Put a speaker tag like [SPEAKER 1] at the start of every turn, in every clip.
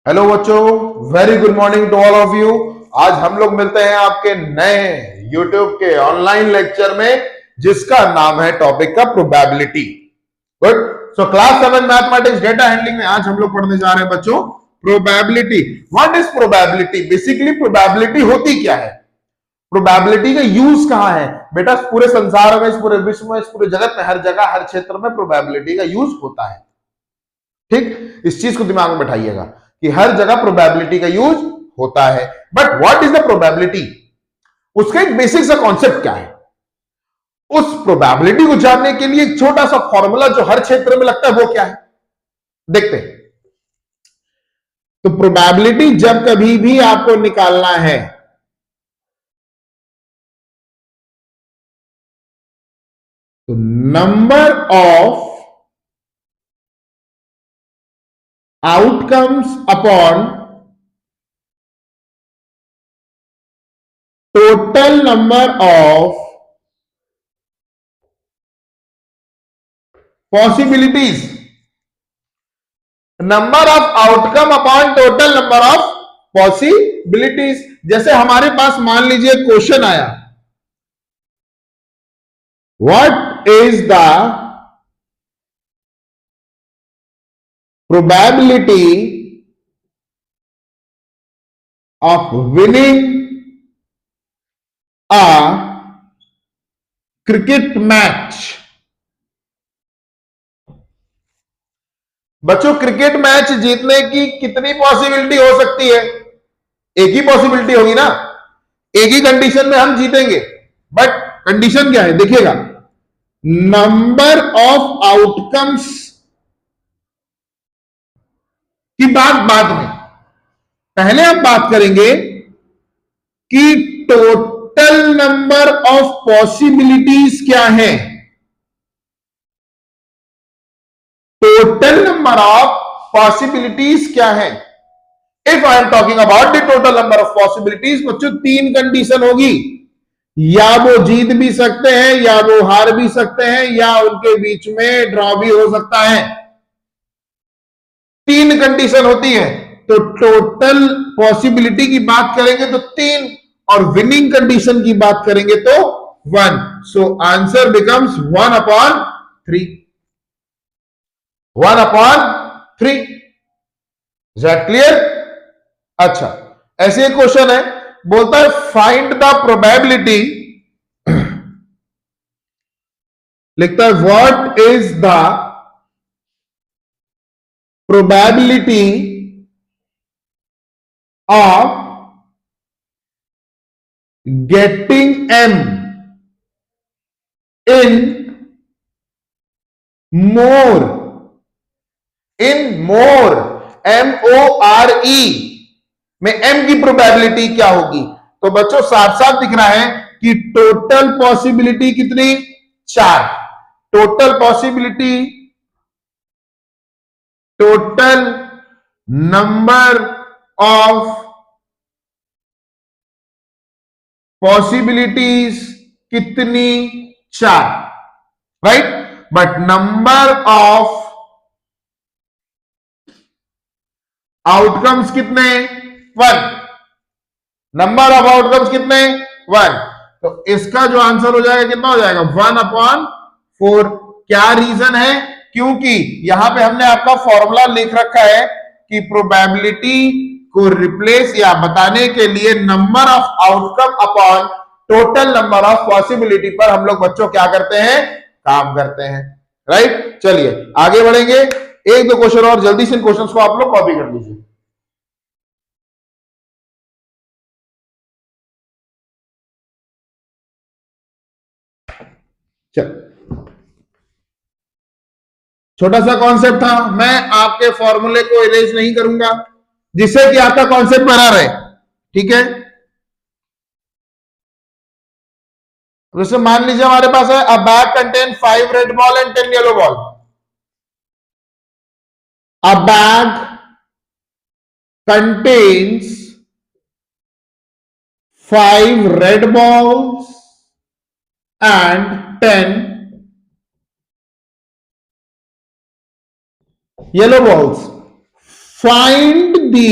[SPEAKER 1] Hello बच्चों, very good morning to all of you. आज हम लोग मिलते हैं आपके नए YouTube के ऑनलाइन लेक्चर में, जिसका नाम है टॉपिक का probability. Good. So class 7 mathematics data handling में आज हम लोग पढ़ने जा रहे हैं बच्चों probability. What is probability? Basically probability होती क्या है, प्रोबेबिलिटी का यूज कहां है बेटा? पूरे संसार में, इस पूरे विश्व में, इस पूरे जगत में, हर जगह, हर क्षेत्र में प्रोबेबिलिटी का यूज होता है। ठीक, इस चीज को दिमाग में बैठाइएगा कि हर जगह प्रोबेबिलिटी का यूज होता है। But what is the probability? उसका एक बेसिक सा कॉन्सेप्ट क्या है? उस प्रोबेबिलिटी को जानने के लिए एक छोटा सा फॉर्मूला जो हर क्षेत्र में लगता है, वो क्या है, देखते हैं। तो प्रोबेबिलिटी जब कभी भी आपको निकालना है, तो number of outcomes upon total number of possibilities, number of outcome upon total number of possibilities. जैसे हमारे पास मान लीजिए क्वेश्चन आया, what is the probability of winning a cricket match. बच्चों, क्रिकेट मैच जीतने की कितनी पॉसिबिलिटी हो सकती है? एक ही पॉसिबिलिटी होगी ना। एक ही कंडीशन में हम जीतेंगे, बट कंडीशन क्या है देखिएगा, नंबर ऑफ आउटकम्स की बात बाद में, पहले हम बात करेंगे कि टोटल नंबर ऑफ पॉसिबिलिटीज क्या है। टोटल नंबर ऑफ पॉसिबिलिटीज क्या है? If I am talking about the total number of possibilities, बच्चों तीन कंडीशन होगी, या वो जीत भी सकते हैं, या वो हार भी सकते हैं, या उनके बीच में ड्रॉ भी हो सकता है। तीन कंडीशन होती है। तो टोटल पॉसिबिलिटी की बात करेंगे तो तीन, और विनिंग कंडीशन की बात करेंगे तो 1। So answer becomes 1/3। 1/3। Is that clear? अच्छा, ऐसे एक क्वेश्चन है, बोलता है फाइंड द प्रोबेबिलिटी, लिखता है what is the probability of getting M in more, MORE में M की प्रोबेबिलिटी क्या होगी? तो बच्चों साफ साफ दिख रहा है कि टोटल पॉसिबिलिटी कितनी? 4। Total possibility, total number of possibilities कितनी? 4, right. But number of outcomes कितने? 1। नंबर ऑफ आउटकम्स कितने? 1। तो इसका जो आंसर हो जाएगा कितना हो जाएगा? 1/4। क्या रीजन है? क्योंकि यहां पे हमने आपका फॉर्मूला लिख रखा है कि प्रोबेबिलिटी को रिप्लेस या बताने के लिए number of outcome upon total number of possibility पर हम लोग बच्चों क्या करते हैं? काम करते हैं, राइट। चलिए आगे बढ़ेंगे, एक दो क्वेश्चन और जल्दी से इन क्वेश्चंस को आप लोग कॉपी कर लीजिए। चल, छोटा सा कॉन्सेप्ट था, मैं आपके फॉर्मूले को इरेज नहीं करूंगा, जिससे कि आपका कॉन्सेप्ट बना रहे, ठीक है। जैसे मान लीजिए हमारे पास है अ bag contain 5 red ball and 10 yellow ball. A bag contains 5 red balls and 10 yellow balls. Find the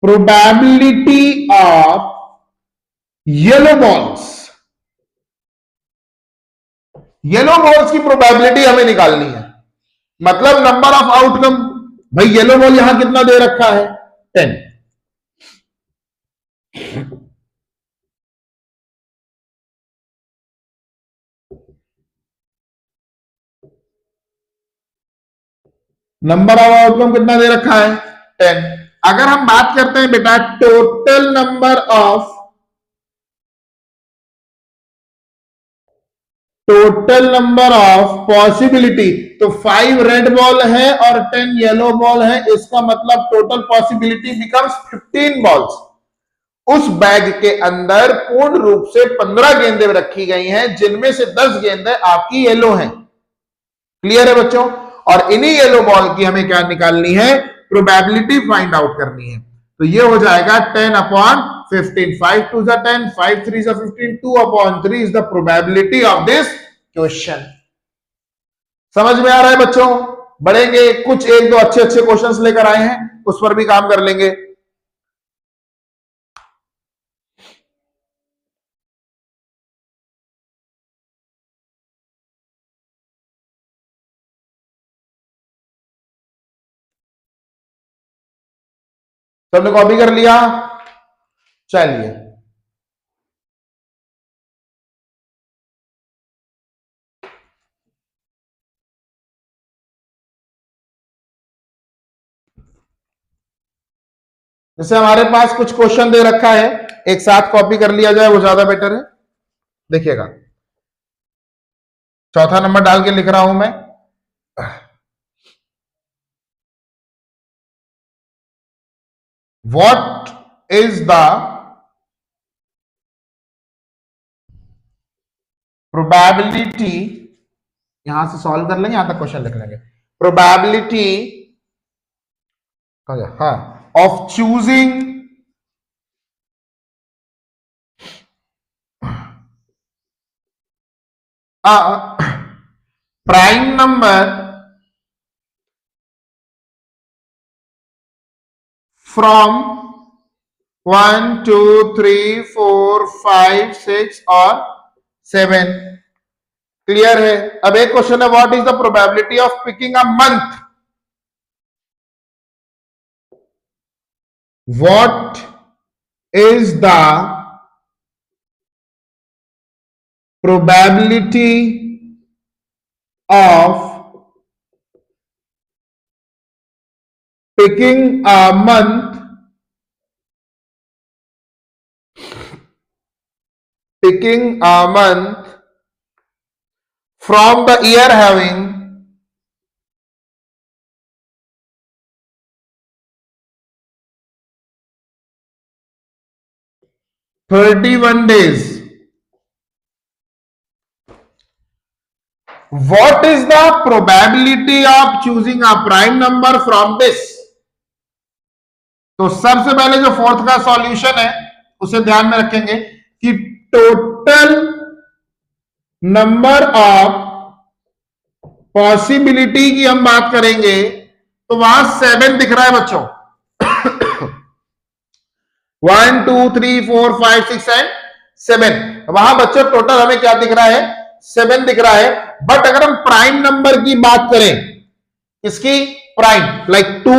[SPEAKER 1] probability of yellow balls, yellow balls की प्रोबेबिलिटी हमें निकालनी है, मतलब नंबर ऑफ आउटकम। भाई येलो बॉल यहां कितना दे रखा है 10, नंबर ऑफ आउटकम कितना दे रखा है 10। अगर हम बात करते हैं बेटा टोटल नंबर ऑफ पॉसिबिलिटी, तो 5 रेड बॉल है और 10 येलो बॉल है, इसका मतलब टोटल पॉसिबिलिटी बिकम्स 15 बॉल्स। उस बैग के अंदर पूर्ण रूप से 15 गेंदें रखी गई हैं, जिनमें से 10 गेंदें आपकी येलो हैं। क्लियर है बच्चों? और इन्हीं येलो बॉल की हमें क्या निकालनी है, प्रोबेबिलिटी फाइंड आउट करनी है। तो ये हो जाएगा 10/15, 5 2 10, 5 3 15, 2/3 is the probability of this question. समझ में आ रहा है बच्चों? बढ़ेंगे, कुछ एक दो अच्छे अच्छे क्वेश्चंस लेकर आए हैं, उस पर भी काम कर लेंगे। सबने कॉपी कर लिया? चलिए, जैसे हमारे पास कुछ क्वेश्चन दे रखा है, एक साथ कॉपी कर लिया जाए, वो ज्यादा बेटर है। देखिएगा, चौथा नंबर डाल के लिख रहा हूं मैं। व्हाट इज द प्रोबेबिलिटी, यहां से सॉल्व कर लेंगे, यहां तक क्वेश्चन लिख लेंगे। प्रोबेबिलिटी, हाँ, of choosing a prime number from 1 2 3 4 5 6 और 7। क्लियर है? अब एक क्वेश्चन है, what is the probability of picking a month. What is the probability of picking a month from the year having 31 days. What is the probability of choosing a prime number from this? तो सबसे पहले जो fourth का solution है उसे ध्यान में रखेंगे कि टोटल नंबर ऑफ पॉसिबिलिटी की हम बात करेंगे तो वहां 7 दिख रहा है बच्चों। 1 2 3 4 5 6 एंड 7, वहां बच्चों टोटल हमें क्या दिख रहा है, 7 दिख रहा है। बट अगर हम प्राइम नंबर की बात करें, इसकी प्राइम, लाइक 2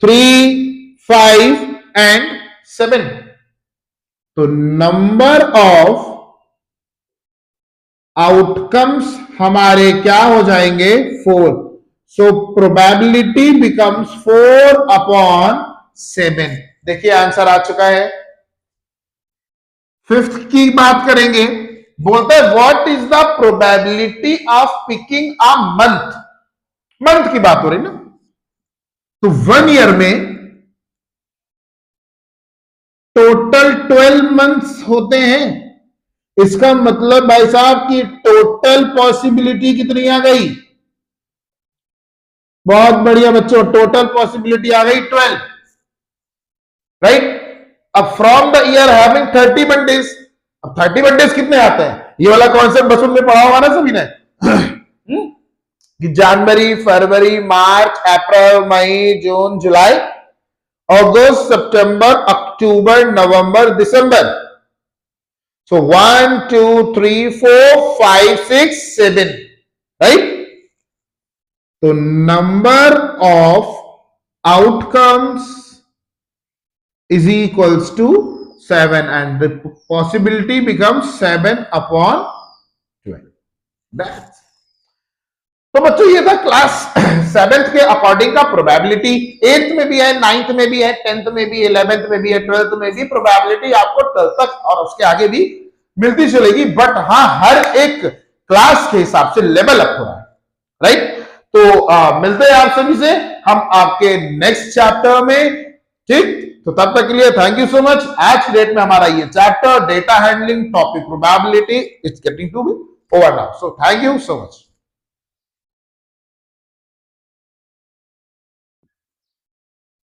[SPEAKER 1] 3 5 एंड 7, तो नंबर ऑफ आउटकम्स हमारे क्या हो जाएंगे, 4। So probability becomes 4/7। देखिए आंसर आ चुका है। फिफ्थ की बात करेंगे, बोलता है what is the probability of picking a month. Month की बात हो रही ना, तो 1 ईयर में टोटल 12 मंथ्स होते हैं। इसका मतलब भाई साहब की टोटल पॉसिबिलिटी कितनी आ गई, बहुत बढ़िया बच्चों, टोटल पॉसिबिलिटी आ गई 12, राइट। अब from the year having 31 days, अब 31 डेज कितने आते हैं, ये वाला कॉन्सेप्ट बचपन में पढ़ा होगा ना सभी ने जनवरी, फरवरी, मार्च, अप्रैल, मई, जून, जुलाई, अगस्त, सितंबर, अक्टूबर, नवंबर, दिसंबर. So 1, 2, 3, 4, 5, 6, 7, right? So number of outcomes is equals to 7 and the possibility becomes 7 upon 12. That's. तो बच्चों ये था क्लास 7th के अकॉर्डिंग का प्रोबेबिलिटी. 8th में भी है, 9th में भी है, 10th में भी, 11th में भी है, 12th में भी. प्रोबेबिलिटी आपको 12th तक और उसके आगे भी मिलती चलेगी, बट हाँ हर एक क्लास के हिसाब से लेवल अप हो रहा है, राइट? तो मिलते हैं आप सभी से हम आपके नेक्स्ट चैप्टर में, ठीक? तो तब तक के लिए थैंक यू सो मच. आज की डेट में हमारा ये chapter data handling topic probability is getting to be over now. So thank you so much.